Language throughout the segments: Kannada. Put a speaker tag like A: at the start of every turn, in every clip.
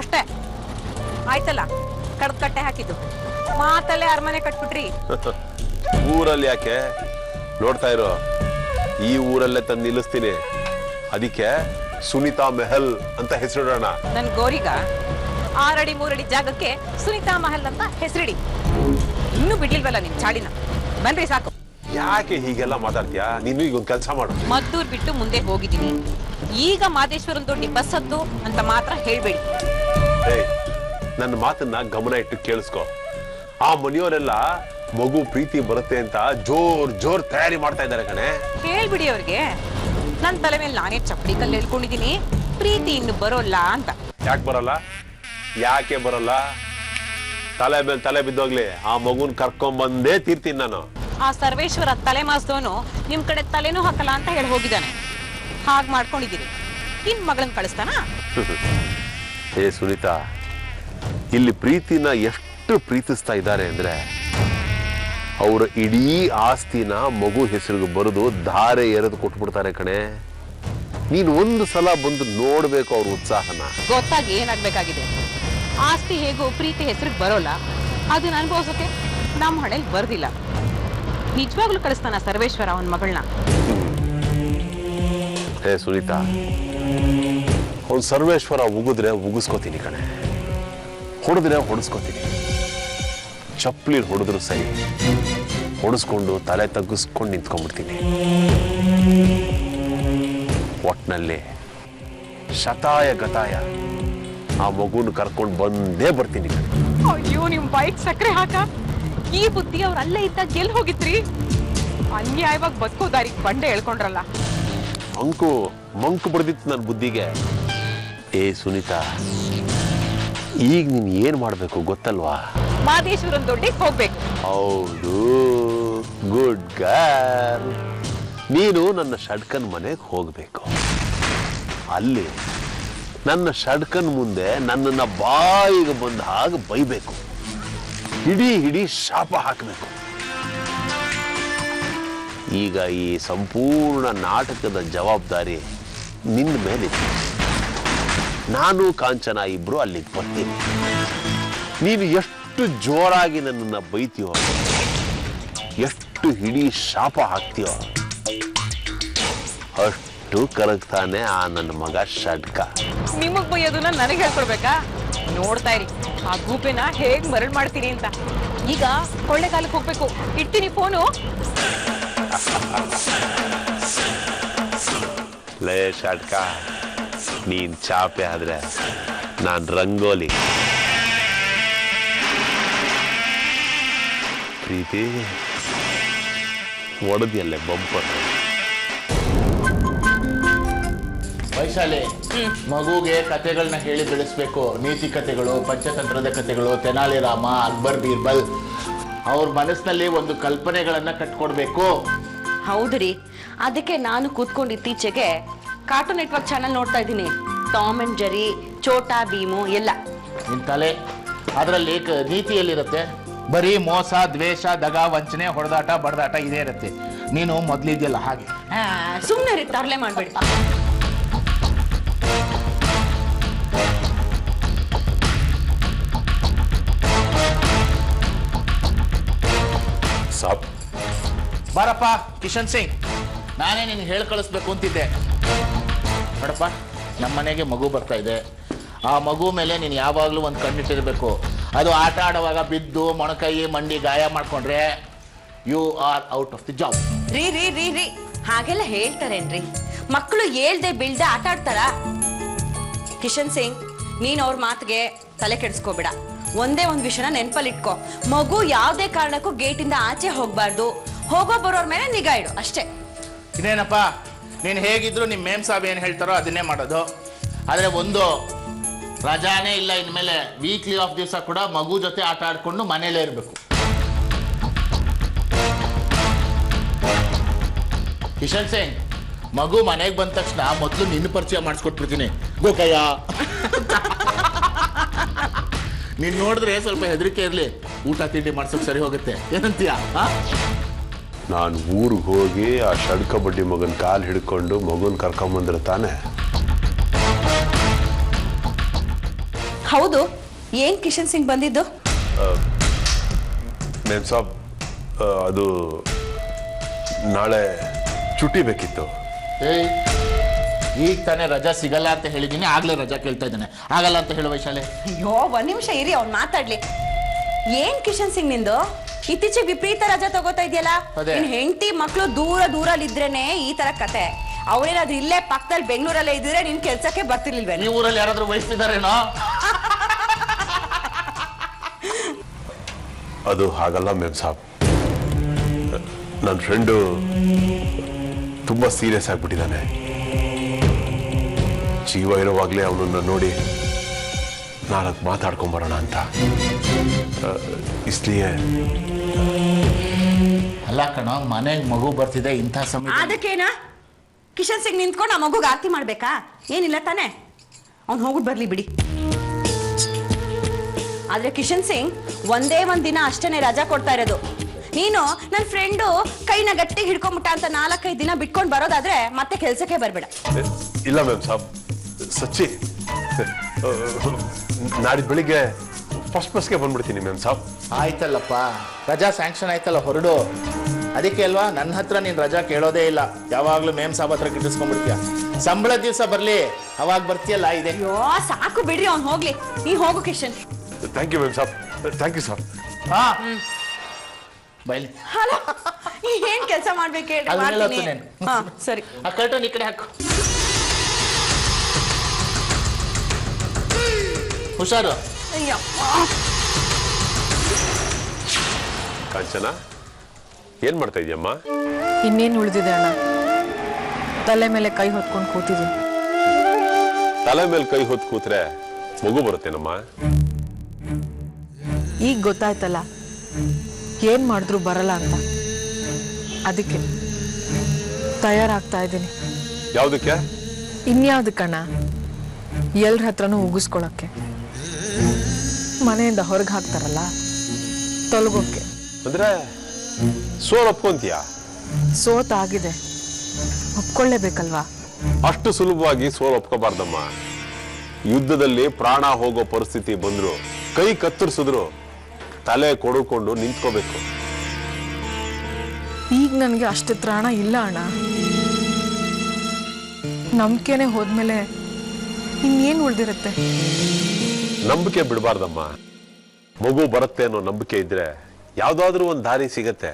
A: ಅಷ್ಟೇ ಆಯ್ತಲ್ಲ, ಕಡ್ದ್ ಕಟ್ಟೆ ಹಾಕಿದ್ದು ಮಾತಲ್ಲೇ ಅರಮನೆ ಕಟ್ಬಿಟ್ರಿ.
B: ಊರಲ್ಲಿ ಯಾಕೆ ನೋಡ್ತಾ ಇರೋ, ಈ ಊರಲ್ಲೇ ತಂದು ನಿಲ್ಲಿಸ್ತೀನಿ. ಅದಕ್ಕೆ ಸುನಿತಾ ಮೆಹಲ್ ಅಂತ ಹೆಸರಿಡೋಣ.
A: ನನ್ ಗೋರಿಗ 6 ಅಡಿ 3 ಅಡಿ ಜಾಗಕ್ಕೆ ಸುನಿತಾ ಮಹಲ್ ಅಂತ ಹೆಸರಿಡಿ. ಇನ್ನೂ ಬಿಡ್ಲಿಲ್ವಲ್ಲ ನಿಮ್ ಚಾಡಿನ, ಬನ್ರಿ ಸಾಕು.
B: ಯಾಕೆ ಹೀಗೆಲ್ಲ ಮಾತಾಡ್ತೀಯಾ ನೀನು? ಈಗ ಒಂದು ಕೆಲಸ ಮಾಡು.
A: ಮದ್ದೂರ್ ಬಿಟ್ಟು ಮುಂದೆ ಹೋಗಿದ್ದೀನಿ, ಈಗ ಮಾದೇಶ್ವರನ್ ದೊಡ್ಡಿ ಬಸ್ ಹತ್ತು ಅಂತ ಮಾತ್ರ ಹೇಳ್ಬೇಡಿ.
B: ನನ್ನ ಮಾತನ್ನ ಗಮನ ಇಟ್ಟು ಕೇಳಿಸ್ಕೊ. ಆ ಮನೆಯವರೆಲ್ಲ ಮಗು ಪ್ರೀತಿ ಬರುತ್ತೆ ಅಂತ ಜೋರ್ ತಯಾರಿ ಮಾಡ್ತಾ ಇದ್ದಾರೆ ಕಣೆ.
A: ಹೇಳ್ಬಿಡಿ ಅವ್ರಿಗೆ, ನನ್ ತಲೆ ಮೇಲೆ ನಾನೇ ಚಪ್ಪಡಿ ಕಲ್ಲು ಹೇಳ್ಕೊಂಡಿದೀನಿ, ಪ್ರೀತಿ ಇನ್ನು ಬರೋಲ್ಲ ಅಂತ.
B: ಯಾಕೆ ಬರಲ್ಲ? ಯಾಕೆ ಬರಲ್ಲ? ತಲೆ ಮೇಲೆ ತಲೆ ಬಿದ್ದೋಗ್ಲಿ, ಆ ಮಗುನ್ ಕರ್ಕೊಂಬಂದೇ ತೀರ್ತೀನಿ ನಾನು.
A: ಆ ಸರ್ವೇಶ್ವರ ತಲೆ ಮಾಸ್ದವನು ನಿಮ್ ಕಡೆ ತಲೆನೂ ಹಾಕಲ್ಲ ಅಂತ ಹೇಳಿ ಹೋಗಿದ್ದಾನೆ. ಹಾಗ್ ಮಾಡ್ಕೊಂಡಿದ್ದೀರಿ, ಇನ್ ಮಗಳನ್ ಕಳಿಸ್ತಾನ?
B: ಹೇ ಸುನೀತಾ, ಇಲ್ಲಿ ಪ್ರೀತಿನ ಎಷ್ಟು ಪ್ರೀತಿಸ್ತಾ ಇದ್ದಾರೆ ಅಂದ್ರೆ ಅವರ ಇಡೀ ಆಸ್ತಿನ ಮಗು ಹೆಸರಿಗೆ ಬರೆದು ಧಾರೆ ಎರೆದು ಕೊಟ್ಬಿಡ್ತಾರೆ ಕಣೆ. ನೀನು ಒಂದು ಸಲ ಬಂದು ನೋಡ್ಬೇಕು ಅವ್ರ ಉತ್ಸಾಹನ.
A: ಗೊತ್ತಾಗಿ ಏನಾಗ್ಬೇಕಾಗಿದೆ? ಆಸ್ತಿ ಹೇಗೋ ಪ್ರೀತಿ ಹೆಸರಿಗೆ ಬರೋಲ್ಲ, ಅದನ್ನ ಅನುಭವಿಸೋಕೆ ನಮ್ಮ ಹಣೆಲ್ ಬರ್ದಿಲ್ಲ. ನಿಜವಾಗ್ಲೂ ಕಳಿಸ್ತಾನ ಸರ್ವೇಶ್ವರ ಅವನ ಮಗಳನ್ನ?
B: ಹೇ ಸುನೀತಾ, ಅವ್ನು ಸರ್ವೇಶ್ವರ ಉಗಿದ್ರೆ ಉಗಿಸ್ಕೋತೀನಿ ಕಣೆ, ಹೊಡೆದ್ರೆ ಹೊಡೆಸ್ಕೋತೀನಿ. ಚಪ್ಪಲಿ ಹೊಡೆದ್ರು ಸರಿ, ಹೊಡೆಸ್ಕೊಂಡು ತಲೆ ತಗ್ಗಿಸ್ಕೊಂಡು ನಿಂತ್ಕೊಂಡ್ಬಿಡ್ತೀನಿ. ಒಟ್ನಲ್ಲಿ ಶತಾಯ ಗತಾಯ ಆ ಮಗುನ ಕರ್ಕೊಂಡು ಬಂದೇ ಬರ್ತೀನಿ.
A: ಅಯ್ಯೋ, ನಿಮ್ ಬೈಕ್ ಸಕ್ಕರೆ ಹಾಕ. ಈ ಬುದ್ಧಿ ಅವ್ರ ಅಲ್ಲೇ ಇದ್ದಾಗ ಎಲ್ಲಿ ಹೋಗಿದ್ರಿ? ಅನ್ಯಾಯವಾಗಿ ಬದುಕೋ ದಾರಿಗೆ ಬಂಡೆ ಹೇಳ್ಕೊಂಡ್ರಲ್ಲ.
B: ಮಂಕು ಬಡ್ದಿತ್ತು ನನ್ನ ಬುದ್ಧಿಗೆ. ಏ ಸುನೀತಾ, ಈಗ ನೀನ್ ಏನ್ ಮಾಡ್ಬೇಕು ಗೊತ್ತಲ್ವಾ?
A: ಮಾದೇಶ್ವರನ್ ದೊಡ್ಡಿಗೆ ಹೋಗ್ಬೇಕು.
B: ಹೌದು, ಗುಡ್ ಗರ್ಲ್. ನೀನು ನನ್ನ ಷಡ್ಕನ್ ಮನೆಗೆ ಹೋಗ್ಬೇಕು. ಅಲ್ಲಿ ನನ್ನ ಷಡ್ಕನ್ ಮುಂದೆ ನನ್ನನ್ನ ಬಾಯಿಗೆ ಬಂದ ಹಾಗೆ ಬೈಬೇಕು, ಹಿಡಿ ಶಾಪ ಹಾಕಬೇಕು. ಈಗ ಈ ಸಂಪೂರ್ಣ ನಾಟಕದ ಜವಾಬ್ದಾರಿ ನಿನ್ನ ಮೇಲಿದೆ. ನಾನು ಕಾಂಚನ ಇಬ್ರು ಅಲ್ಲಿಗೆ ಬರ್ತೀನಿ. ನೀನು ಎಷ್ಟು ಜೋರಾಗಿ ನನ್ನನ್ನ ಬೈತೀಯೋ, ಎಷ್ಟು ಹಿಡಿ ಶಾಪ ಹಾಕ್ತೀಯೋ, ಅಷ್ಟು ಕರಗ್ತಾನೆ ಆ ನನ್ನ ಮಗ ಷಡ್ಕ.
A: ನಿಮಗ್ ಬೈಯೋದನ್ನ ನನಗೆ ಹೇಳ್ಕೊಡ್ಬೇಕಾ? ನೋಡ್ತಾ ಇರಿ ಆ ಗೂಪೆನ ಹೇಗ್ ಮರಳು ಮಾಡ್ತೀನಿ ಅಂತ. ಈಗ ಕೊಳ್ಳೆಗಾಲಕ್ಕೆ ಹೋಗ್ಬೇಕು, ಇಡ್ತೀನಿ ಫೋನು.
B: ಲೇ ಷಡ್ಕ, ನೀನ್ ಚಾಪೆ ಆದ್ರೆ ನಾನ್ ರಂಗೋಲಿ. ಪ್ರೀತಿ ಒಡದಿಯಲ್ಲೇ ಬಂಪರ್.
C: ವೈಶಾಲಿ, ಮಗುಗೆ ಕತೆಗಳನ್ನ ಹೇಳಿ ಬೆಳೆಸ್ಬೇಕು. ನೀತಿ ಕತೆಗಳು, ಪಂಚತಂತ್ರದ ಕತೆಗಳು, ತೆನಾಲಿ ರಾಮ, ಅಕ್ಬರ್ ಬೀರ್ಬಲ್. ಅವ್ರ ಮನಸ್ಸಿನಲ್ಲಿ ಒಂದು ಕಲ್ಪನೆಗಳನ್ನ ಕಟ್ಕೊಡ್ಬೇಕು.
D: ಹೌದ್ರಿ, ಅದಕ್ಕೆ ನಾನು ಕೂತ್ಕೊಂಡು ಇತ್ತೀಚೆಗೆ ಕಾರ್ಟೂನ್ ನೆಟ್ವರ್ಕ್ ಚಾನಲ್ ನೋಡ್ತಾ ಇದ್ದೀನಿ. ಟಾಮ್ ಅಂಡ್ ಜೆರಿ, ಚೋಟಾ ಭೀಮು ಎಲ್ಲ.
C: ನಿನ್ ತಲೆ ಅದರಲ್ಲಿ ನೀತಿಯಲ್ಲಿರುತ್ತೆ. ಬರೀ ಮೋಸ, ದ್ವೇಷ, ದಗ, ವಂಚನೆ, ಹೊಡೆದಾಟ, ಬಡದಾಟ ಇದೇ ಇರುತ್ತೆ. ನೀನು ಮೊದ್ಲಿದ್ಯಲ್ಲ ಹಾಗೆ.
D: ಸುಮ್ಮನೆ ರೀ, ತರಲೆ ಮಾಡ್ಬೇಡಿ.
C: ಬಾರಪ್ಪ ಕಿಶನ್ ಸಿಂಗ್, ನಾನೇ ನಿನ್ಗೆ ಹೇಳಿ ಕಳಿಸ್ಬೇಕು ಅಂತಿದ್ದೆ. ನೋಡಪ್ಪ, ನಮ್ಮ ಮನೆಗೆ ಮಗು ಬರ್ತಾ ಇದೆ. ಆ ಮಗು ಮೇಲೆ ನೀನು ಯಾವಾಗಲೂ ಒಂದು ಕಣ್ಣಿಟ್ಟಿರಬೇಕು. ಅದು ಆಟ ಆಡುವಾಗ ಬಿದ್ದು ಮೊಣಕೈ ಮಂಡಿ ಗಾಯ ಮಾಡ್ಕೊಂಡ್ರೆ you are out of the job.
D: ರೀ ರೀ ರೀ ರೀ ಹಾಗೆಲ್ಲ ಹೇಳ್ತಾರೇನ್ರಿ? ಮಕ್ಕಳು ಹೇಳ್ದೆ ಬೀಳ್ದೆ ಆಟ ಆಡ್ತಾರ? ಕಿಶನ್ ಸಿಂಗ್, ನೀನ್ ಅವ್ರ ಮಾತಿಗೆ ತಲೆ ಕೆಡಿಸ್ಕೋಬೇಡ. ಒಂದೇ ಒಂದು ವಿಷಯನ ನೆನಪಲ್ಲಿ ಇಟ್ಕೋ, ಮಗು ಯಾವುದೇ ಕಾರಣಕ್ಕೂ ಗೇಟಿಂದ ಆಚೆ ಹೋಗ್ಬಾರ್ದು. ಹೋಗೋ ಬರೋರ್ ಮೇಲೆ ನಿಗಾ ಇಡು ಅಷ್ಟೇ.
C: ಇನ್ನೇನಪ್ಪ, ನೀನು ಹೇಗಿದ್ರು ನಿಮ್ಮ ಮೇಮ್ ಸಾಬ್ ಏನು ಹೇಳ್ತಾರೋ ಅದನ್ನೇ ಮಾಡೋದು. ಆದರೆ ಒಂದು ರಜಾನೇ ಇಲ್ಲ ಇನ್ಮೇಲೆ. ವೀಕ್ಲಿ ಆಫ್ ದಿವಸ ಕೂಡ ಮಗು ಜೊತೆ ಆಟ ಆಡ್ಕೊಂಡು ಮನೇಲೇ ಇರಬೇಕು. ಕಿಶನ್ ಸಿಂಗ್, ಮಗು ಮನೆಗೆ ಬಂದ ತಕ್ಷಣ ಮೊದಲು ನಿನ್ನ ಪರಿಚಯ ಮಾಡಿಸ್ಕೊಟ್ಬಿಡ್ತೀನಿ. ಗೋಕಯ್ಯ, ನೀನು ನೋಡಿದ್ರೆ ಸ್ವಲ್ಪ ಹೆದರಿಕೆ ಇರಲಿ, ಊಟ ತಿಂಡಿ ಮಾಡ್ಸೋಕೆ ಸರಿ ಹೋಗುತ್ತೆ. ಏನಂತೀಯ?
B: ನಾನು ಊರಿಗೆ ಹೋಗಿ ಆ ಷಡ್ಕ ಬಡ್ಡಿ ಮಗನ ಕಾಲು ಹಿಡ್ಕೊಂಡು ಮಗುನ ಕರ್ಕೊಂಬಂದ್ರೆ ತಾನೆ.
D: ಹೌದು, ಏನ್ ಕಿಶನ್ ಸಿಂಗ್ ಬಂದಿದ್ದು?
B: ಮೇಮ್ ಸಾಬ್, ಅದು ನಾಳೆ ಚುಟ್ಟಿ ಬೇಕಿತ್ತು.
C: ಏಯ್, ಈಗ ತಾನೇ ರಜಾ ಸಿಗಲ್ಲ ಅಂತ ಹೇಳಿದ್ದೀನಿ, ಆಗ್ಲೇ ರಜಾ ಕೇಳ್ತಾ ಇದ್ದಾನೆ. ಆಗಲ್ಲ ಅಂತ ಹೇಳು ವೈಶಾಲಿ.
D: ಅಯ್ಯೋ, ಒಂದ್ ನಿಮಿಷ ಇರಿ, ಅವ್ನು ಮಾತಾಡ್ಲಿ. ಏನ್ ಕಿಶನ್ ಸಿಂಗ್ ನಿಂದು ಇತ್ತೀಚೆಗೆ ವಿಪರೀತ ರಜಾ ತಗೋತಾ ಇದೆಯಲ್ಲ? ನಿನ್ ಹೆಂಡತಿ ಮಕ್ಳು ದೂರಲ್ಲಿದ್ರೇನೆ ಈ ತರ ಕತೆ. ಅವ್ರೇನಾದ್ರೂ ಇಲ್ಲೇ ಪಕ್ಕದಲ್ಲಿ ಬೆಂಗಳೂರಲ್ಲೇ ಇದ್ರೆ ನಿನ್ ಕೆಲ್ಸಕ್ಕೆ ಬರ್ತಿರ್ಲಿಲ್ವೇ?
C: ಈ ಊರಲ್ಲಿ ಯಾರಾದ್ರೂ ವಹಿಸ್ತಿದಾರೇನೋ?
B: ಅದು ಹಾಗಲ್ಲ ಮೇಮ್ ಸಾಬ್, ನನ್ನ ಫ್ರೆಂಡು ತುಂಬಾ ಸೀರಿಯಸ್ ಆಗಿಬಿಟ್ಟಿದ್ದಾನೆ. ಜೀವ ಇರುವಾಗಲೇ ಅವನನ್ನ ನೋಡಿ ನಾಲ್ಕು ಮಾತಾಡ್ಕೊಂಬರೋಣ ಅಂತ. ಇಸ್ಲಿಯೇ
C: ಅಲ್ಲ ಕಣೋ, ಮನೆಗೆ ಮಗು ಬರ್ತಿದೆ ಇಂಥ ಸಮಯ.
D: ಅದಕ್ಕೇನಾ ಕಿಶನ್ ಸಿಂಗ್ ನಿಂತ್ಕೊಂಡು ಆ ಮಗುಗೆ ಆರತಿ ಮಾಡ್ಬೇಕಾ? ಏನಿಲ್ಲ ತಾನೆ, ಅವ್ನು ಹೋಗ್ಬಿಟ್ಟು ಬರ್ಲಿ ಬಿಡಿ. ಆದ್ರೆ ಕಿಶನ್ ಸಿಂಗ್ ಒಂದೇ ಒಂದ್ ದಿನ ಅಷ್ಟೇನೆ ರಜಾ ಕೊಡ್ತಾ ಇರೋದು. ನೀನು ನನ್ನ ಫ್ರೆಂಡು ಕೈನ ಗಟ್ಟಿಗೆ ಹಿಡ್ಕೊಂಬಿಟ್ಟ ಅಂತ 4-5 ದಿನ ಬಿಟ್ಕೊಂಡು ಬರೋದಾದ್ರೆ ಮತ್ತೆ ಕೆಲ್ಸಕ್ಕೆ ಬರ್ಬೇಡ.
B: ಇಲ್ಲ ಮ್ಯಾಮ್ ಸಾಬ್, ಸಚ್ಚಿ ನಾಡಿದ್ದು ಬೆಳಿಗ್ಗೆ ಫಸ್ಟ್ ಬಸ್ಗೆ ಬಂದ್ಬಿಡ್ತೀನಿ ಮ್ಯಾಮ್ ಸಾಬ್.
C: ಆಯ್ತಲ್ಲಪ್ಪ, ರಜಾ ಸ್ಯಾಂಕ್ಷನ್ ಆಯ್ತಲ್ಲ, ಹೊರಡು. ಅದಕ್ಕೆ ಅಲ್ವಾ ನನ್ನ ಹತ್ರ ನೀನು ರಜಾ ಕೇಳೋದೇ ಇಲ್ಲ, ಯಾವಾಗ್ಲೂ ಮೇಮ್ ಸಾಬ್ ಹತ್ರ ಗಿಟ್ಟಿಸ್ಕೊಂಡ್ಬಿಡ್ತೀಯ. ಸಂಬಳ ದಿವಸ ಬರ್ಲಿ, ಅವಾಗ ಬರ್ತೀಯಲ್ಲ. ಇದೆ.
D: ಅಯ್ಯೋ ಸಾಕು ಬಿಡ್ರಿ, ಅವ್ನು ಹೋಗ್ಲಿ. ನೀ ಹೋಗು ಕಿಶನ್.
B: ಥ್ಯಾಂಕ್ ಯು ಮ್ಯಾಮ್ ಸಾಬ್, ಥ್ಯಾಂಕ್ ಯು ಸರ್.
C: ಹಾ ಬೈಲಿ.
D: ಏನ್ ಕೆಲಸ ಮಾಡ್ಬೇಕು ಹೇಳಿ? ಹಾ ಸರಿ,
C: ಆ ಕರ್ಟನ್ ಈ ಕಡೆ ಹಾಕು. ಹುಷಾರು.
B: ಕಾಂಚನ, ಏನ್ ಮಾಡ್ತಾ ಇದೀಯಮ್ಮ?
E: ಇನ್ನೇನು ಉಳಿದಿದೆ ಅಣ್ಣ, ತಲೆ ಮೇಲೆ ಕೈ ಹೊತ್ಕೊಂಡು ಕೂತಿದ್ದೀನಿ.
B: ತಲೆ ಮೇಲೆ ಕೈ ಹೊತ್ತು ಕೂತ್ರೆ ಮಗು ಬರುತ್ತೇನಮ್ಮ?
E: ಈಗ ಗೊತ್ತಾಯ್ತಲ್ಲ ಏನ್ ಮಾಡಿದ್ರು ಬರಲ್ಲ ಅಂತ, ಅದಕ್ಕೆ ತಯಾರಾಗ್ತಾ ಇದ್ದೀನಿ.
B: ಯಾವ್ದಕ್ಕೆ?
E: ಇನ್ಯಾವ್ದಕ್ಕಣ್ಣ, ಎಲ್ರ ಹತ್ರನೂ ಉಗಿಸ್ಕೊಳಕ್ಕೆ. ಮನೆಯಿಂದ ಹೊರಗೆ ಹಾಕ್ತಾರಲ್ಲ, ತೊಲಗೋಕೆ.
B: ಅಂದ್ರೆ ಸೋಲ್ ಒಪ್ಕೊಂತೀಯ?
E: ಸೋತಾಗಿದೆ, ಒಪ್ಕೊಳ್ಳೇಬೇಕಲ್ವಾ?
B: ಅಷ್ಟು ಸುಲಭವಾಗಿ ಸೋಲ್ ಒಪ್ಕೋಬಾರ್ದಮ್ಮ. ಯುದ್ಧದಲ್ಲಿ ಪ್ರಾಣ ಹೋಗೋ ಪರಿಸ್ಥಿತಿ ಬಂದ್ರು, ಕೈ ಕತ್ತರಿಸಿದ್ರು ತಲೆ ಕೊಡ್ಕೊಂಡು ನಿಂತ್ಕೋಬೇಕು.
E: ಈಗ ನನಗೆ ಅಷ್ಟು ತ್ರಾಣ ಇಲ್ಲ ಅಣ್ಣ. ನಂಬಿಕೆನೆ ಹೋದ್ಮೇಲೆ ಇನ್ನೇನು ಉಳ್ದಿರುತ್ತೆ?
B: ನಂಬಿಕೆ ಬಿಡಬಾರ್ದಮ್ಮ. ಮಗು ಬರುತ್ತೆ ಅನ್ನೋ ನಂಬಿಕೆ ಇದ್ರೆ ಯಾವ್ದಾದ್ರೂ ಒಂದು ದಾರಿ ಸಿಗತ್ತೆ.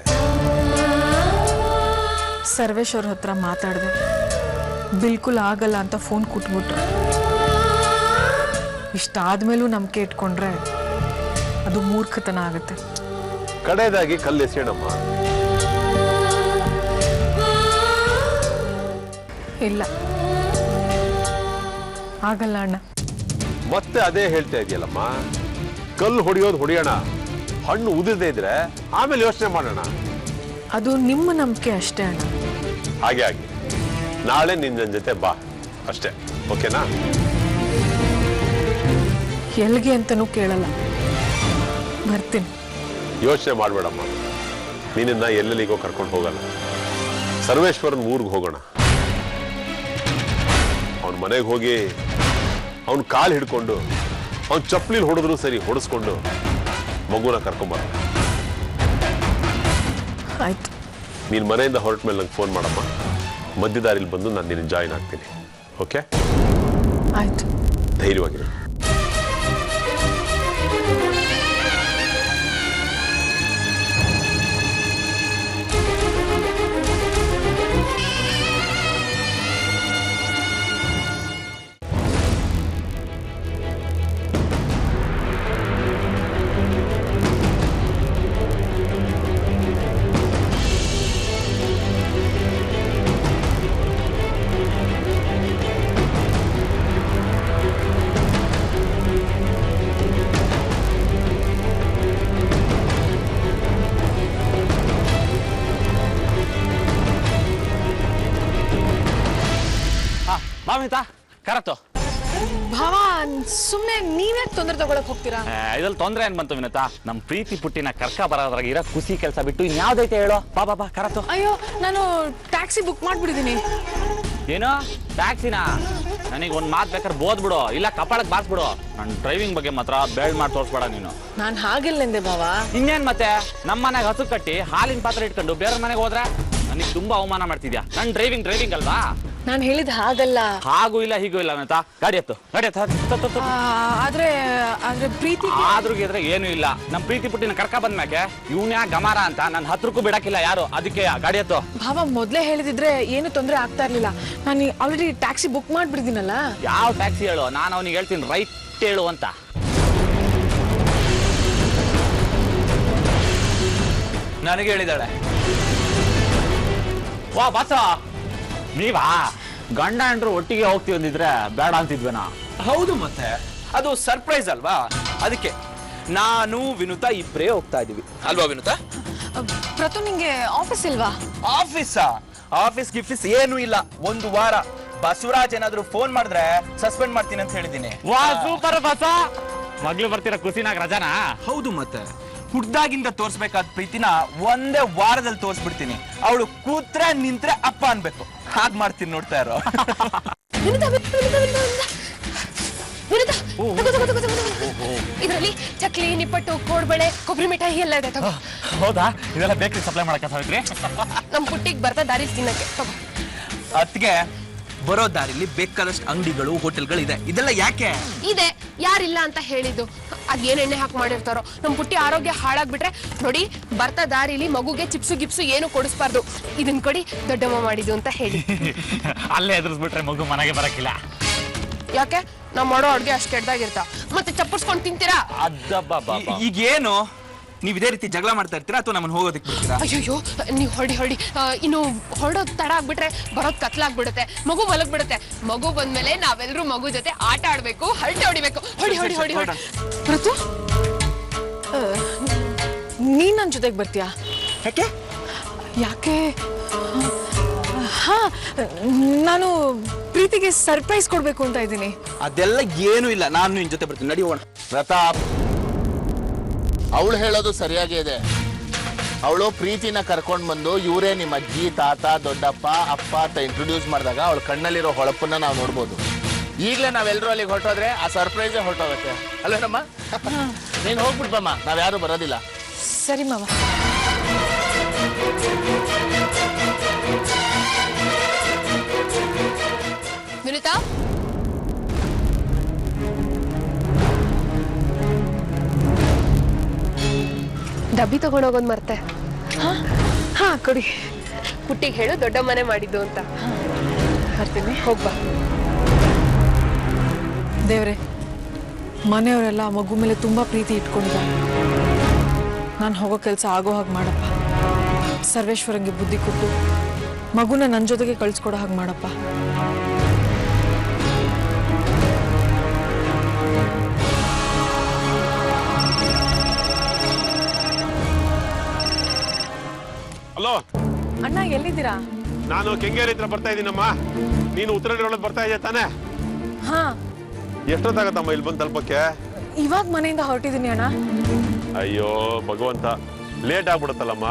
E: ಸರ್ವೇಶ್ವರ್ ಹತ್ರ ಮಾತಾಡಿದೆ, ಬಿಲ್ಕುಲ್ ಆಗಲ್ಲ ಅಂತ ಫೋನ್ ಕೊಟ್ಬಿಟ್ರು. ಇಷ್ಟಾದ್ಮೇಲೂ ನಂಬಿಕೆ ಇಟ್ಕೊಂಡ್ರೆ ಅದು ಮೂರ್ಖತನ ಆಗುತ್ತೆ.
B: ಕಡೆದಾಗಿ ಕಲ್ಲು ಎಸೆಯಣಮ್ಮ.
E: ಇಲ್ಲ, ಆಗಲ್ಲ ಅಣ್ಣ.
B: ಮತ್ತೆ ಅದೇ ಹೇಳ್ತಾ ಇದೆಯಲ್ಲಮ್ಮ, ಕಲ್ಲು ಹೊಡೆಯೋದು ಹೊಡೆಯೋಣ, ಹಣ್ಣು ಉದಿರದೇ ಇದ್ರೆ ಆಮೇಲೆ ಯೋಚನೆ ಮಾಡೋಣ.
E: ಅದು ನಿಮ್ಮ ನಂಬಿಕೆ ಅಷ್ಟೇ ಅಣ್ಣ.
B: ಹಾಗೆ ಆಗಿ ನಾಳೆ ನಿನ್ನ ಜೊತೆ ಬಾ ಅಷ್ಟೇ, ಓಕೆನಾ?
E: ಎಲ್ಲಿಗೆ ಅಂತನೂ ಕೇಳಲ್ಲ, ಬರ್ತೀನಿ.
B: ಯೋಚನೆ ಮಾಡಬೇಡಮ್ಮ, ನಿನ್ನ ಎಲ್ಲೆಲ್ಲಿಗೋ ಕರ್ಕೊಂಡು ಹೋಗಲ್ಲ. ಸರ್ವೇಶ್ವರನ್ ಊರಿಗೆ ಹೋಗೋಣ. ಅವನ ಮನೆಗೆ ಹೋಗಿ ಅವನ ಕಾಲು ಹಿಡ್ಕೊಂಡು, ಅವನ ಚಪ್ಪಲಿ ಹೊಡೆದ್ರು ಸರಿ ಹೊಡೆಸ್ಕೊಂಡು ಮಗುನ ಕರ್ಕೊಂಬರ.
E: ಆಯ್ತು.
B: ನೀನು ಮನೆಯಿಂದ ಹೊರಟ ಮೇಲೆ ನಂಗೆ ಫೋನ್ ಮಾಡಮ್ಮ. ಮಧ್ಯದಾರಿಲಿ ಬಂದು ನಾನು ನಿನ್ನ ಜಾಯಿನ್ ಆಗ್ತೀನಿ, ಓಕೆ?
E: ಆಯ್ತು.
B: ಧೈರ್ಯವಾಗಿರು.
F: ಮಾವಿತಾ ಕರತ್ತು
E: ಭಾವ ಸುಮ್ನೆ ನೀವ್ಯಾಕೆ ತೊಂದರೆ ತಗೊಳಕ್ ಹೋಗ್ತೀರಾ?
F: ಇದ್ರಲ್ಲಿ ತೊಂದ್ರೆ ಏನ್ ಬಂತು ವಿನತಾ? ನಮ್ ಪ್ರೀತಿ ಪುಟ್ಟಿನ ಕರ್ಕ ಬರೋದ್ರಾಗ ಇರೋ ಖುಷಿ ಕೆಲಸ ಬಿಟ್ಟು ಇನ್ಯಾವ್ದೈತೆ ಹೇಳೋ? ಬಾ ಕರತು.
E: ಅಯ್ಯೋ, ನಾನು ಟ್ಯಾಕ್ಸಿ ಬುಕ್ ಮಾಡ್ಬಿಟ್ಟಿದೀನಿ.
F: ಏನು ಟ್ಯಾಕ್ಸಿನಾ? ನನಗೆ ಒಂದ್ ಮಾತು ಬೇಕಾದ್ರೆ ಬೋದ್ಬಿಡು, ಇಲ್ಲ ಕಪಾಳಕ್ ಬಾರ್ಸ್ಬಿಡು. ನನ್ ಡ್ರೈವಿಂಗ್ ಬಗ್ಗೆ ಮಾತ್ರ ಬೇಳ್ ಮಾಡಿ ತೋರ್ಸ್ಬೇಡ ನೀನು.
E: ನಾನ್ ಹಾಗೆಲ್ಲಂದೆ ಬಾವ.
F: ಇನ್ನೇನ್ ಮತ್ತೆ ನಮ್ಮ ಮನೆಗೆ ಹಸು ಕಟ್ಟಿ ಹಾಲಿನ ಪಾತ್ರ ಇಟ್ಕೊಂಡು ಬೇರೆ ಮನೆಗೆ ಹೋದ್ರೆ ನನಗೆ ತುಂಬಾ ಅವಮಾನ ಮಾಡ್ತಿದ್ಯಾ. ನನ್ ಡ್ರೈವಿಂಗ್ ಅಲ್ವಾ?
E: ನಾನು ಹೇಳಿದ ಹಾಗಲ್ಲ.
F: ಹಾಗೂ ಇಲ್ಲ ಹೀಗೂ ಇಲ್ಲ ಅಂತ ಗಾಡಿ ಹತ್ತು.
E: ಆದ್ರೆ ಪ್ರೀತಿ
F: ಆದ್ರೂ ಗೆದ್ರೆ ಏನು ಇಲ್ಲ. ನಮ್ ಪ್ರೀತಿ ಪುಟ್ಟಿನ ಕರ್ಕ ಬಂದ್ಮ್ಯಾಕೆ ಇವ್ನ್ಯಾ ಗಮಾರ ಅಂತ ನನ್ನ ಹತ್ರಕ್ಕೂ ಬಿಡಕ್ಕಿಲ್ಲ ಯಾರು. ಅದಕ್ಕೆ ಗಾಡಿ ಹತ್ತು.
E: ಭಾವ ಮೊದ್ಲೇ ಹೇಳಿದಿದ್ರೆ ಏನು ತೊಂದರೆ ಆಗ್ತಾ ಇರ್ಲಿಲ್ಲ. ನಾನು ಆಲ್ರೆಡಿ ಟ್ಯಾಕ್ಸಿ ಬುಕ್ ಮಾಡ್ಬಿಡ್ತೀನಲ್ಲ.
F: ಯಾವ ಟ್ಯಾಕ್ಸಿ ಹೇಳು? ನಾನು ಅವನಿಗೆ ಹೇಳ್ತೀನಿ ರೈಟ್ ಹೇಳು ಅಂತ.
G: ನನಗೆ ಹೇಳಿದಾಳೆ.
F: ವಾ ಬಾಸ, ನೀವಾ ಗಂಡ ಅಂಡ್ರು ಒಟ್ಟಿಗೆ ಹೋಗ್ತೀವಿ ಅಂದಿದ್ರೆ ಬೇಡ ಅಂತಿದ್ವೇನಾ?
G: ಹೌದು, ಮತ್ತೆ ಅದು ಸರ್ಪ್ರೈಸ್ ಅಲ್ವಾ? ಅದಕ್ಕೆ ನಾನು ವಿನುತಾ ಇಬ್ಬರೇ ಹೋಗ್ತಾ ಇದೀವಿ ಅಲ್ವಾ ವಿನುತಾ?
E: ಪ್ರತು, ನಿಂಗೆ ಆಫೀಸ್ ಇಲ್ವಾ?
G: ಆಫೀಸ್ ಗಿಫೀಸ್ ಏನು ಇಲ್ಲ. ಒಂದು ವಾರ ಬಸವರಾಜ್ ಏನಾದ್ರು ಫೋನ್ ಮಾಡಿದ್ರೆ ಸಸ್ಪೆಂಡ್ ಮಾಡ್ತೀನಿ ಅಂತ ಹೇಳಿದೀನಿ.
F: ವಾ ಸೂಪರ್ ಬಾಸ, ಮಗ್ಳು ಬರ್ತೀರಾ ಖುಷಿನಾಗ ರಜಾನಾ?
G: ಹೌದು, ಮತ್ತೆ ಹುಡ್ದಾಗಿಂದ ತೋರ್ಸ್ಬೇಕಾದ ಪ್ರೀತಿನ ಒಂದೇ ವಾರದಲ್ಲಿ ತೋರ್ಸ್ಬಿಡ್ತೀನಿ. ಅವಳು ಕೂತ್ರೆ ನಿಂತ್ರೆ ಅಪ್ಪ ಅನ್ಬೇಕು. ಹಾಗ್ ಮಾಡ್ತೀನಿ, ನೋಡ್ತಾ ಇರೋ.
H: ಇದರಲ್ಲಿ ಚಕ್ಲಿ, ನಿಪ್ಪಟ್ಟು, ಕೋಡ್ಬಳೆ, ಕೊಬ್ಬರಿ ಮಿಠಾಯಿ ಎಲ್ಲ ಇದೆ.
F: ಹೌದಾ? ಇದೆಲ್ಲ ಬೇಕ್ರಿ ಸಪ್ಲೈ ಮಾಡಕ್ಕೆ ಹೋಯ್ತ್ರಿ?
H: ನಮ್ ಪುಟ್ಟಿಗೆ ಬರ್ತಾ ದಾರಿ ತಿನ್ನಕ್ಕೆ.
G: ಅದಕ್ಕೆ ಬರೋ ದಾರಿಲಿ ಬೇಕಾದಷ್ಟು ಅಂಗಡಿಗಳು, ಹೋಟೆಲ್ಗಳು ಇದೆ. ಇದೆಲ್ಲ ಯಾಕೆ
H: ಇದೆ? ಯಾರಿಲ್ಲ ಅಂತ ಹೇಳಿದ್ದು? ಅದೇನ್ ಎಣ್ಣೆ ಹಾಕಿ ಮಾಡಿರ್ತಾರೋ. ನಮ್ ಪುಟ್ಟಿ ಆರೋಗ್ಯ ಹಾಳಾಗ್ಬಿಟ್ರೆ ನೋಡಿ, ಬರ್ತಾ ದಾರಿಲಿ ಮಗುಗೆ ಚಿಪ್ಸು ಗಿಪ್ಸು ಏನು ಕೊಡಿಸ್ಬಾರ್ದು. ಇದನ್ ಕೊಡಿ ದೊಡ್ಡಮ್ಮ ಮಾಡಿದ್ದು ಅಂತ ಹೇಳಿ.
F: ಅಲ್ಲೇ ಎದುರಿಸ್ಬಿಟ್ರೆ ಮಗು ಮನೆಗೆ ಬರಕ್ಕಿಲ್ಲ.
H: ಯಾಕೆ? ನಾವ್ ಮಾಡೋ ಅಡ್ಗೆ ಅಷ್ಟು ಕೆಡ್ದಾಗಿರ್ತಾ ಮತ್ತೆ ಚಪ್ಪರ್ಸ್ಕೊಂಡ್ ತಿಂತೀರಾ?
G: ಈಗೇನು ನೀವ್ ಇದೇ ರೀತಿ ಜಗಳ ಮಾಡ್ತಾ ಇರ್ತೀರಾ ಅಥವಾ ನಮ್ಮನ್ನ ಹೋಗೋದಕ್ಕೆ ಬಿಡ್ತೀರಾ?
H: ಅಯ್ಯೋ, ನೀವು ಹೊಡಿ ಇನ್ನು ಹೊರಡೋದ್ ತಡ ಆಗ್ಬಿಟ್ರೆ ಬರೋದ್ ಕತ್ಲಾಗ್ಬಿಡುತ್ತೆ, ಮಗು ಮಲಗ್ ಬಿಡುತ್ತೆ. ಮಗು ಬಂದ್ಮೇಲೆ ನಾವೆಲ್ಲರೂ ಮಗು ಜೊತೆ ಆಟ ಆಡ್ಬೇಕು, ಹರಟೆ ಹೊಡಿಬೇಕು. ಹೊಡಿ.
E: ಪ್ರತು, ನೀನ್ ನನ್ ಜೊತೆಗೆ ಬರ್ತೀಯಾ? ಯಾಕೆ? ಹಾ, ನಾನು ಪ್ರೀತಿಗೆ ಸರ್ಪ್ರೈಸ್ ಕೊಡ್ಬೇಕು ಅಂತ ಇದ್ದೀನಿ.
G: ಅದೆಲ್ಲ ಏನು ಇಲ್ಲ, ನಾನು ನಿನ್ ಜೊತೆ ಬರ್ತೀನಿ. ನಡಿ ಹೋಗೋಣ.
C: ಪ್ರತಾಪ್, ಅವಳು ಹೇಳೋದು ಸರಿಯಾಗೇ ಇದೆ. ಅವಳು ಪ್ರೀತಿನ ಕರ್ಕೊಂಡ್ ಬಂದು ಇವರೇ ನಿಮ್ಮ ಅಜ್ಜಿ, ತಾತ, ದೊಡ್ಡಪ್ಪ, ಅಪ್ಪ ಅಂತ ಇಂಟ್ರೊಡ್ಯೂಸ್ ಮಾಡಿದಾಗ ಅವಳ ಕಣ್ಣಲ್ಲಿರೋ ಹೊಳಪನ್ನ ನಾವು ನೋಡ್ಬೋದು. ಈಗಲೇ ನಾವೆಲ್ಲರೂ ಅಲ್ಲಿಗೆ ಹೊರಟೋದ್ರೆ ಆ ಸರ್ಪ್ರೈಸೇ ಹೊರಟೋಗುತ್ತೆ ಅಲ್ವೇನಮ್ಮ? ನೀನು ಹೋಗ್ಬಿಡ್ಬಮ್ಮ, ನಾವ್ಯಾರು ಬರೋದಿಲ್ಲ.
E: ಸರಿ ಮಾವ.
H: ವಿನುತಾ, ಡಬ್ಬಿ ತಗೊಂಡೋಗೋದ್ ಮರ್ತೆ.
E: ಹಾ, ಕೊಡಿ.
H: ಪುಟ್ಟಿಗೆ ಹೇಳು ದೊಡ್ಡಮ್ಮನೆ ಮಾಡಿದ್ದು ಅಂತ.
E: ಬರ್ತೀನಿ.
H: ಹೋಗ್ಬಾ.
E: ದೇವ್ರೆ, ಮನೆಯವರೆಲ್ಲ ಮಗು ಮೇಲೆ ತುಂಬಾ ಪ್ರೀತಿ ಇಟ್ಕೊಂಡಿದ್ದಾರೆ. ನಾನು ಹೋಗೋ ಕೆಲಸ ಆಗೋ ಹಾಗೆ ಮಾಡಪ್ಪ. ಸರ್ವೇಶ್ವರಂಗೆ ಬುದ್ಧಿ ಕೊಟ್ಟು ಮಗುನ ನನ್ನ ಜೊತೆಗೆ ಕಳ್ಸ್ಕೊಡೋ ಹಾಗೆ ಮಾಡಪ್ಪ.
B: ಹಲೋ
E: ಅಣ್ಣ, ಎಲ್ಲಿದ್ದೀರಾ?
B: ನಾನು ಕೆಂಗೇರಿ ಹತ್ರ ಬರ್ತಾ ಇದ್ದೀನಮ್ಮ. ನೀನು ಉತ್ತರಳ್ಳಿ ಬರ್ತಾ ಇದೆಯಾ ತಾನೆ?
E: ಹಾ.
B: ಎಷ್ಟೊತ್ತಾಗತ್ತಮ್ಮ ಇಲ್ಲಿ ಬಂದು ತಲುಪಕ್ಕೆ?
E: ಇವಾಗ ಮನೆಯಿಂದ ಹೊರಟಿದ್ದೀನಿ ಅಣ್ಣ.
B: ಅಯ್ಯೋ ಭಗವಂತ, ಲೇಟ್ ಆಗ್ಬಿಡುತ್ತಲ್ಲಮ್ಮ.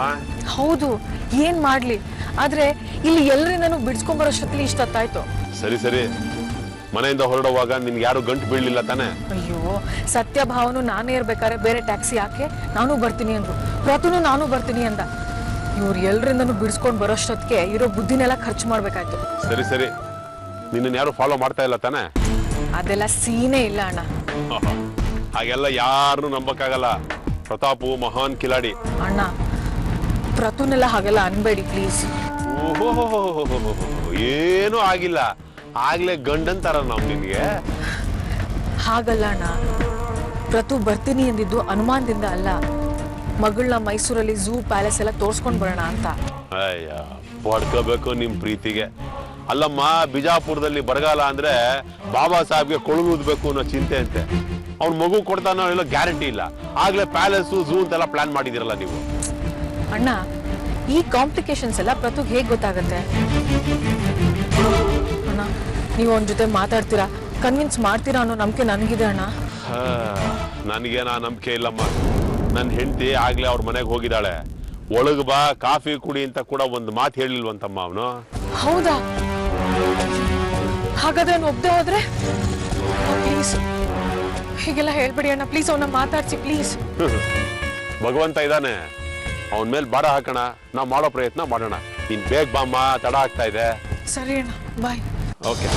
E: ಹೌದು, ಏನ್ ಮಾಡ್ಲಿ, ಆದ್ರೆ ಇಲ್ಲಿ ಎಲ್ಲರಿಂದನೂ ಬಿಡ್ಸ್ಕೊಂಬರೋಷ್ಟೊತ್ತಿಗೆ ಇಷ್ಟೊತ್ತಾಯ್ತು.
B: ಸರಿ, ಮನೆಯಿಂದ ಹೊರಡುವಾಗ ನಿನ್ಗೆ ಯಾರು ಗಂಟು ಬೀಳಲಿಲ್ಲ ತಾನೆ?
E: ಅಯ್ಯೋ, ಸತ್ಯಭಾವನು ನಾನೇ ಇರ್ಬೇಕಾದ್ರೆ ಬೇರೆ ಟ್ಯಾಕ್ಸಿ ಯಾಕೆ, ನಾನು ಬರ್ತೀನಿ ಅಂದ್ರು. ಪ್ರತುನು ನಾನು ಬರ್ತೀನಿ ಅಂದ. ಇವ್ರು ಎಲ್ರಿಂದನೂ ಬಿಡಿಸ್ಕೊಂಡು ಬರೋಷ್ಟೊತ್ತಿಗೆ ಇರೋ ಬುದ್ಧಿನೆಲ್ಲ ಖರ್ಚು ಮಾಡ್ಬೇಕಾಯ್ತು.
B: ಸರಿ, ನಿನ್ನ ಯಾರು ಫಾಲೋ ಮಾಡ್ತಾ ಇಲ್ಲ ತಾನೆ?
E: ಅದೆಲ್ಲ ಸೀನೇ ಇಲ್ಲ ಅಣ್ಣ.
B: ಹಾಗೆಲ್ಲ ಯಾರನ್ನೂ ನಂಬಕ್ಕಾಗಲ್ಲ. ಪ್ರತಾಪು ಮಹಾನ್ ಕಿಲಾಡಿ.
E: ಅಣ್ಣ, ಪ್ರತುನೆಲ್ಲ ಹಾಗೆಲ್ಲ ಅನ್ಬೇಡಿ ಪ್ಲೀಸ್.
B: ಓಹೋ, ಏನೂ ಆಗಿಲ್ಲ. ಆಗ್ಲೇ ಗಂಡಂತಾರ ನಾವು ನಿನ್ಗೆ.
E: ಹಾಗಲ್ಲ ಅಣ್ಣ, ಪ್ರತು ಬರ್ತೀನಿ ಎಂದಿದ್ದು ಅನುಮಾನದಿಂದ ಅಲ್ಲ. ಮಗಳನ್ನ ಮೈಸೂರಲ್ಲಿ ಝೂ, ಪ್ಯಾಲೇಸ್ ಎಲ್ಲ ತೋರ್ಸ್ಕೊಂಡ್ ಬರೋಣ ಅಂತ.
B: ಅಯ್ಯ, ಪಡ್ಕೋಬೇಕು ನಿಮ್ ಪ್ರೀತಿಗೆ. ಅಲ್ಲಮ್ಮ, ಬಿಜಾಪುರದಲ್ಲಿ ಬರಗಾಲ ಅಂದ್ರೆ ಬಾಬಾ ಸಾಹೇಬ್ಗೆ ಕೊಳಲೂದ್ಬೇಕು ಅನ್ನೋ ಚಿಂತೆ ಅಂತೆ. ಅವ್ನ ಮಗು ಕೊಡ್ತಾನೋ ಎಲ್ಲೋ ಗ್ಯಾರಂಟಿ ಇಲ್ಲ. ಆಗ್ಲೇ ಪ್ಯಾಲೇಸ್, ಝೂ ಅಂತೆಲ್ಲ ಪ್ಲಾನ್ ಮಾಡಿದಿರಲ್ಲ ನೀವು.
E: ಅಣ್ಣ, ಈ ಕಾಂಪ್ಲಿಕೇಶನ್ಸ್ ಎಲ್ಲ ಪ್ರತುಗ್ ಹೇಗ್ ಗೊತ್ತಾಗತ್ತೆ? ಅಣ್ಣ, ನೀವು ಅವನ ಜೊತೆ ಮಾತಾಡ್ತೀರಾ, ಕನ್ವಿನ್ಸ್ ಮಾಡ್ತೀರಾ ಅನ್ನೋ ನಂಬಿಕೆ ನನಗಿದೆ ಅಣ್ಣ.
B: ನನಗೇನ ನಂಬಿಕೆ ಇಲ್ಲಮ್ಮ. ನನ್ನ ಹೆಂಡತಿ ಆಗ್ಲೇ ಅವ್ರ ಮನೆಗೆ ಹೋಗಿದ್ದಾಳೆ. ಒಳಗ್ ಬಾ ಕಾಫಿ ಕುಡಿ ಅಂತ ಕೂಡ ಒಂದು ಮಾತು ಹೇಳಿಲ್ವಂತಮ್ಮ ಅವನು.
E: ಹೌದಾ? ಹಾಗಾದ್ರೆ ಅವ್ನು ಒಬ್ಬದೇ ಹೋದ್ರೆ? ಪ್ಲೀಸ್ ಹೀಗೆಲ್ಲ ಹೇಳ್ಬೇಡಿ ಅಣ್ಣ, ಪ್ಲೀಸ್ ಅವನ್ನ ಮಾತಾಡ್ಸಿ ಪ್ಲೀಸ್.
B: ಭಗವಂತ ಇದ್ದಾನೆ, ಅವನ ಮೇಲೆ ಭಾರ ಹಾಕೋಣ, ನಾವು ಮಾಡೋ ಪ್ರಯತ್ನ ಮಾಡೋಣ. ನೀನ್ ಬೇಗ ಬಾಮ್ಮ, ತಡ ಆಗ್ತಾ ಇದೆ.
E: ಸರಿ ಅಣ್ಣ, ಬಾಯ್.
B: ಓಕೆ.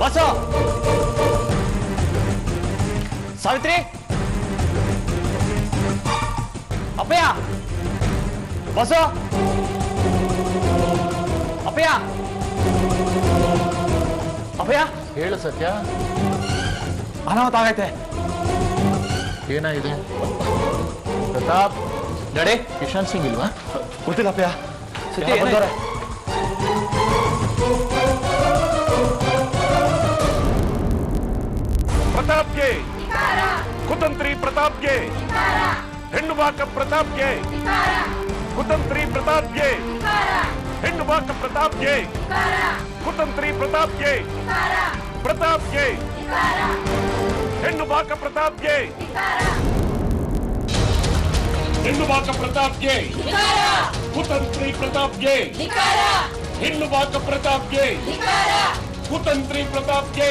F: ಬಸೋ, ಸಾವಿತ್ರಿ, ಅಪ್ಪಯ್ಯ, ಬಸೋ, ಅಪ್ಪಯ್ಯ, ಅಪ್ಪಯ್ಯ.
C: ಹೇಳು ಸತ್ಯ,
F: ಅನಾಹುತ ಆಗೈತೆ.
C: ಏನಾಗಿದೆ? ಪ್ರತಾಪ್
F: ನಡೆ.
C: ಕಿಶನ್ ಸಿಂಗ್ ಇಲ್ವಾ?
F: ಗೊತ್ತಿಲ್ಲ ಅಪ್ಪಯ್ಯ. ಸತ್ಯ ಬಂದವ್ರೆ.
B: ಪ್ರತಾಪ್ಗೆ, ಕುತಂತ್ರಿ ಪ್ರತಾಪ್ಗೆ, ಹೆಣ್ಣು ಬಾಕ ಪ್ರತಾಪ್ಗೆ, ಕುತಂತ್ರಿ ಪ್ರತಾಪ್ಗೆ, ಹೆಣ್ಣು ಬಾಕ ಪ್ರತಾಪ್ಗೆ, ಕುತಂತ್ರಿ ಪ್ರತಾಪ್ಗೆ, ಪ್ರತಾಪ್ಗೆ, ಹೆಣ್ಣು ಬಾಕ ಪ್ರತಾಪ್ಗೆ, ಹೆಣ್ಣು ಬಾಕ ಪ್ರತಾಪ್ಗೆ, ಕುತಂತ್ರಿ ಪ್ರತಾಪ್ಗೆ, ಹೆಣ್ಣು ಬಾಕ ಪ್ರತಾಪ್ಗೆ, ಕುತಂತ್ರಿ ಪ್ರತಾಪ್ಗೆ,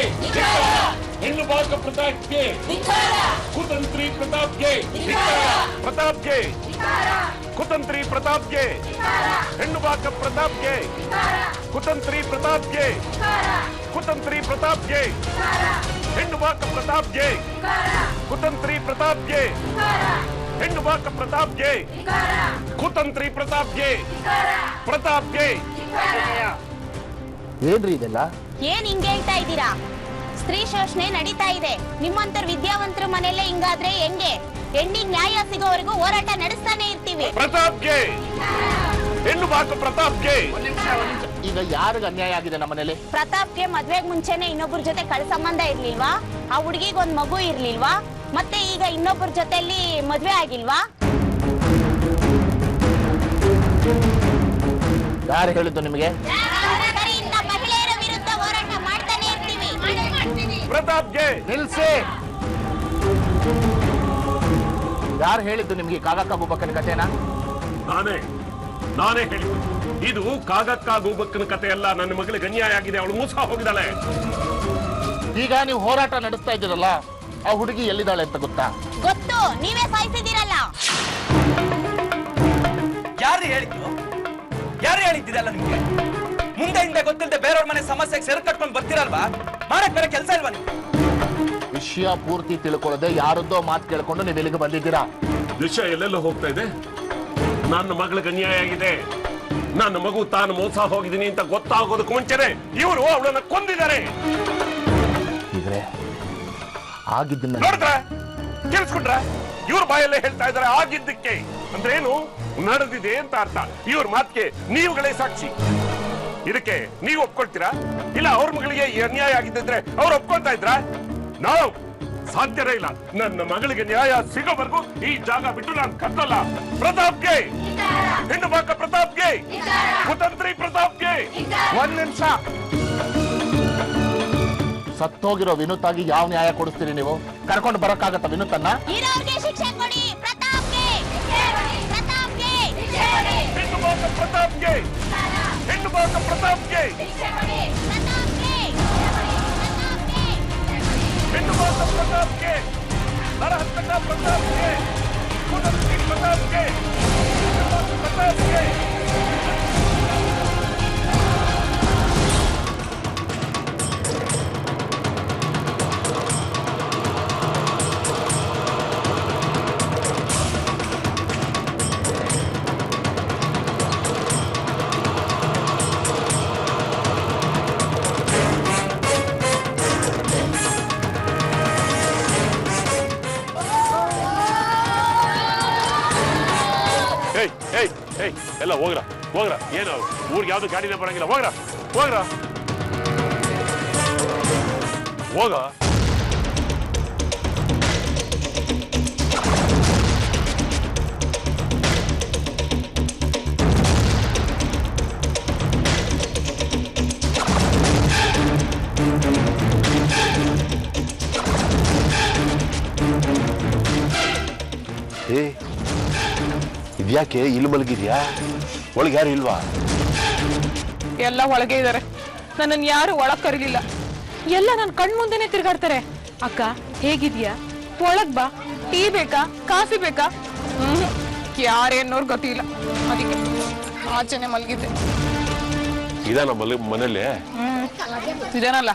B: ಹೆಣ್ಣು ಬಾಕ ಪ್ರತಾಪ್ಗೆ, ಕುತಂತ್ರಿ ಪ್ರತಾಪ್ಗೆ, ಪ್ರತಾಪ್ಗೆ, ಕುತಂತ್ರಿ ಪ್ರತಾಪ್ಗೆ, ಹೆಣ್ಣು ಬಾಕ ಪ್ರತಾಪ್ಗೆ, ಕುತಂತ್ರಿ ಪ್ರತಾಪ್ಗೆ, ಕುತಂತ್ರಿ ಪ್ರತಾಪ್ಗೆ, ಹೆಣ್ಣು ಬಾಕ ಪ್ರತಾಪ್ಗೆ, ಕುತಂತ್ರಿ ಪ್ರತಾಪ್ಗೆ, ಹೆಣ್ಣು ಬಾಕ ಪ್ರತಾಪ್ಗೆ, ಕುತಂತ್ರಿ ಪ್ರತಾಪ್ಗೆ, ಪ್ರತಾಪ್ಗೆ.
C: ಏನ್ರಿ ಇದೆಲ್ಲ?
I: ಏನ್ ಹಿಂಗೆ ಹೇಳ್ತಾ ಇದ್ದೀರಾ? ಸ್ತ್ರೀ ಶೋಷಣೆ ನಡೀತಾ ಇದೆ. ನಿಮ್ಮಂತರ ವಿದ್ಯಾವಂತರ ಮನೆಯಲ್ಲೇ ಹಿಂಗಾದ್ರೆ ಹೆಂಗೆ? ಹೆಣ್ಣಿಗೆ ನ್ಯಾಯ ಸಿಗೋವರೆಗೂ ಹೋರಾಟ ನಡೆಸ್ತಾನೆ ಇರ್ತೀವಿ.
B: ಪ್ರತಾಪ್ಗೆ, ಹೆಣ್ಣು ಬಾಕ ಪ್ರತಾಪ್ಗೆ.
C: ಈಗ ಯಾರಿಗ ಅನ್ಯಾಯ ಆಗಿದೆ ನಮ್ಮನೇಲಿ?
I: ಪ್ರತಾಪ್ಗೆ ಮದ್ವೆಗ್ ಮುಂಚೆನೆ ಇನ್ನೊಬ್ಬರ ಜೊತೆ ಕಳ ಸಂಬಂಧ ಇರ್ಲಿಲ್ವಾ? ಆ ಹುಡುಗಿಗೆ ಒಂದ್ ಮಗು ಇರ್ಲಿಲ್ವಾ? ಮತ್ತೆ ಈಗ ಇನ್ನೊಬ್ಬರ ಜೊತೆಲಿ ಮದ್ವೆ ಆಗಿಲ್ವಾ?
C: ಯಾರು ಹೇಳಿದ್ದು ನಿಮಗೆ?
I: ಇಂಥ ಮಹಿಳೆಯರ ವಿರುದ್ಧ ಹೋರಾಟ ಮಾಡ್ತಾನೆ ಇರ್ತೀವಿ.
B: ಪ್ರತಾಪ್ಗೆ
C: ನಿಲ್ಸಿ. ಯಾರು ಹೇಳಿದ್ದು ನಿಮ್ಗೆ ಕಾಗಕ್ಕ ಬುಬ್ಬಕ್ಕನ ಕಥೆನಾ?
B: ನಾನೇ ಹೇಳಿದ್ದು. ಇದು ಕಾಗಕ್ಕ ಗೂಬಕ್ಕನ ಕಥೆ ಅಲ್ಲ. ನನ್ನ ಮಗಳಿಗೆ ಅನ್ಯಾಯ ಆಗಿದೆ, ಅವಳು ಮೋಸ ಹೋಗಿದ್ದಾಳೆ.
C: ಈಗ ನೀವು ಹೋರಾಟ ನಡೆಸ್ತಾ ಇದ್ದೀರಲ್ಲ, ಆ ಹುಡುಗಿ ಎಲ್ಲಿದ್ದಾಳೆ ಅಂತ ಗೊತ್ತಾ?
I: ಗೊತ್ತು, ನೀವೇ ಸಾಯಿಸಿದ್ದೀರಲ್ಲ.
G: ಯಾರು ಹೇಳಿದ್ದು? ಯಾರು ಹೇಳಿದ್ದಿರಲ್ಲ ನಿಮ್ಗೆ? ಮುಂದೆ ಹಿಂದೆ ಗೊತ್ತಿಲ್ಲದೆ ಬೇರೆಯವ್ರ ಮನೆ ಸಮಸ್ಯೆಗೆ ಸೆರೆ ಕಟ್ಕೊಂಡು ಬರ್ತಿರಲ್ವಾ? ಮಾಡಕ್ ಬೇರೆ ಕೆಲಸ ಇಲ್ವಾ ನೀವು?
C: ವಿಷಯ ಪೂರ್ತಿ ತಿಳ್ಕೊಳ್ಳದೆ ಯಾರದ್ದೋ ಮಾತು ಕೇಳ್ಕೊಂಡು ನೀವು ಇಲ್ಲಿಗೆ ಬಂದಿದ್ದೀರಾ.
B: ವಿಷಯ ಎಲ್ಲೆಲ್ಲ ಹೋಗ್ತಾ ಇದೆ? ನನ್ನ ಮಗಳಿಗೆ ಅನ್ಯಾಯ ಆಗಿದೆ, ನನ್ನ ಮಗು ತಾನು ಮೋಸ ಹೋಗಿದ್ದೀನಿ ಅಂತ ಗೊತ್ತಾಗೋದಕ್ಕೆ ಮುಂಚೆನೆ ಇವರು ಅವಳನ್ನ ಕೊಂದಿದ್ದಾರೆ.
C: ಆಗಿದ್ದನ್ನ
B: ನೋಡಿದ್ರ, ಕೇಳಿಸ್ಕೊಂಡ್ರ? ಇವ್ರ ಬಾಯಲ್ಲೇ ಹೇಳ್ತಾ ಇದ್ದಾರೆ ಆಗಿದ್ದಕ್ಕೆ. ಅಂದ್ರೆ ಏನು? ನಡೆದಿದೆ ಅಂತ ಅರ್ಥ. ಇವ್ರ ಮಾತಿಗೆ ನೀವುಗಳೇ ಸಾಕ್ಷಿ. ಇದಕ್ಕೆ ನೀವು ಒಪ್ಕೊಳ್ತೀರಾ? ಇಲ್ಲ ಅವ್ರ ಮಗಳಿಗೆ ಅನ್ಯಾಯ ಆಗಿದ್ದಿದ್ರೆ ಅವ್ರು ಒಪ್ಕೊಳ್ತಾ ಇದ್ರ? ನಾವು ಸಾಧ್ಯನೇ ಇಲ್ಲ. ನನ್ನ ಮಗಳಿಗೆ ನ್ಯಾಯ ಸಿಗೋವರೆಗೂ ಈ ಜಾಗ ಬಿಟ್ಟು ನಾನು ಕತ್ತಲ್ಲ. ಪ್ರತಾಪ್ಗೆ, ಹೆಣ್ಣು ಬಾಕ ಪ್ರತಾಪ್ಗೆ, ಕುತಂತ್ರಿ ಪ್ರತಾಪ್ಗೆ.
C: ಒಂದ್ ನಿಮಿಷ. ಸತ್ತೋಗಿರೋ ವಿನುತಾಗಿ ಯಾವ ನ್ಯಾಯ ಕೊಡಿಸ್ತೀರಿ ನೀವು? ಕರ್ಕೊಂಡು ಬರಕ್ಕಾಗತ್ತ ವಿನುತನ್ನ?
I: ಶಿಕ್ಷೆ ಕೊಡಿ. ಪ್ರತಾಪ್ಗೆ, ಪ್ರತಾಪ್ಗೆ,
B: ಹೆಣ್ಣು ಬಾಕ ಪ್ರತಾಪ್ಗೆ, ಹೆಣ್ಣು ಬಾಕ ಪ್ರತಾಪ್ಗೆ, ಹೆಣ್ಣು ಬಾಕ ಪ್ರತಾಪ್ಗೆ, ನರಹಂತಕ ಪ್ರತಾಪ್ಗೆ, ಕುತಂತ್ರಿ ಪ್ರತಾಪ್ಗೆ, ಪ್ರತಾಪ್ಗೆ. ಏಯ್ ಏಯ್ ಏಯ್ ಎಲ್ಲ ಹೋಗ್ರ ಹೋಗ್ರ ಏನು ಊರಿಗೆ ಯಾವ್ದು ಗಾಡಿನ ಬರಂಗಿಲ್ಲ ಹೋಗ್ರ ಹೋಗ್ರ ಹೋಗ ಏ ಇದ್ಯಾಕೆ ಇಲ್ಲಿ ಮಲಗಿದ್ಯಾ ಒಳಗೆ ಯಾರು ಇಲ್ವಾ
E: ಎಲ್ಲ ಒಳಗೆ ಇದ್ದಾರೆ ನನ್ನನ್ನು ಯಾರು ಒಳಗ್ ಕರೀಲಿಲ್ಲ ಎಲ್ಲ ನನ್ನ ಕಣ್ಮುಂದೆನೆ ತಿರ್ಗಾಡ್ತಾರೆ ಅಕ್ಕ ಹೇಗಿದ್ಯಾ ಒಳಗ್ ಬಾ ಟೀ ಬೇಕಾ ಕಾಫಿ ಬೇಕಾ ಯಾರೇನೋರ್ ಗತಿ ಇಲ್ಲ ಅದಕ್ಕೆ ಆಚೆನೆ ಮಲಗಿದ್ದೆ
B: ಇದಾನ ಮನೇಲಿ
E: ಇದೇನಲ್ಲ